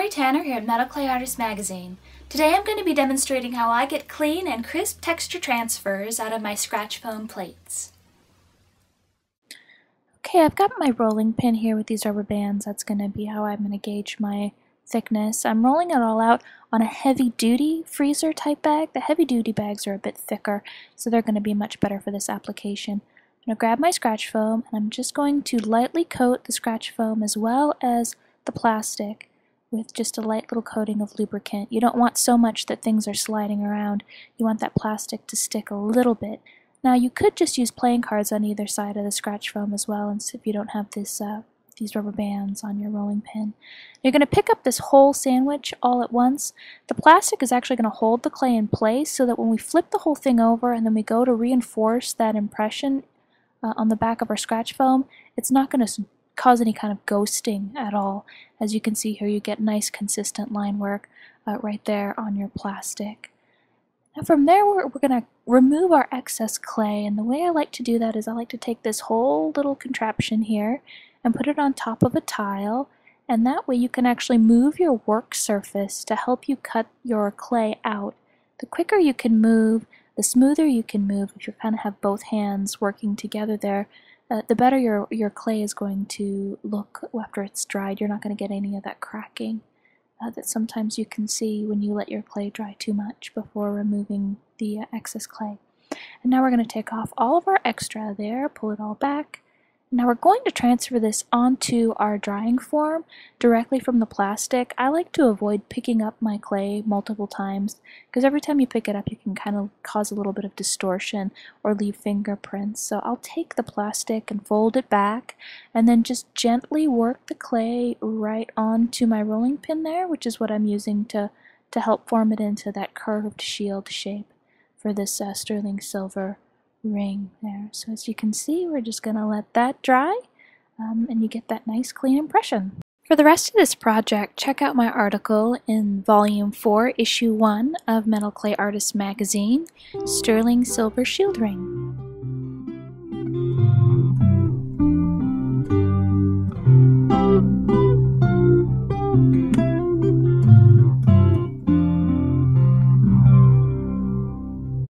Wanaree Tanner here at Metal Clay Artist Magazine. Today I'm going to be demonstrating how I get clean and crisp texture transfers out of my scratch foam plates. Okay, I've got my rolling pin here with these rubber bands. That's going to be how I'm going to gauge my thickness. I'm rolling it all out on a heavy-duty freezer type bag. The heavy-duty bags are a bit thicker, so they're going to be much better for this application. I'm going to grab my scratch foam, and I'm just going to lightly coat the scratch foam as well as the plastic with just a light little coating of lubricant. You don't want so much that things are sliding around. You want that plastic to stick a little bit. Now you could just use playing cards on either side of the scratch foam as well, and so if you don't have this these rubber bands on your rolling pin. You're going to pick up this whole sandwich all at once. The plastic is actually going to hold the clay in place so that when we flip the whole thing over and then we go to reinforce that impression on the back of our scratch foam, it's not going to cause any kind of ghosting at all. As you can see here, you get nice consistent line work right there on your plastic. Now from there we're going to remove our excess clay, and the way I like to do that is I like to take this whole little contraption here and put it on top of a tile, and that way you can actually move your work surface to help you cut your clay out. The quicker you can move, the smoother you can move if you kind of have both hands working together there. The better your clay is going to look after it's dried. You're not going to get any of that cracking that sometimes you can see when you let your clay dry too much before removing the excess clay. And now we're going to take off all of our extra there, pull it all back. Now we're going to transfer this onto our drying form directly from the plastic. I like to avoid picking up my clay multiple times because every time you pick it up you can kind of cause a little bit of distortion or leave fingerprints. So I'll take the plastic and fold it back and then just gently work the clay right onto my rolling pin there, which is what I'm using to help form it into that curved shield shape for this sterling silver ring there. So as you can see, we're just going to let that dry and you get that nice clean impression. For the rest of this project, check out my article in Volume 4, Issue 1 of Metal Clay Artist Magazine, Sterling Silver Shield Ring.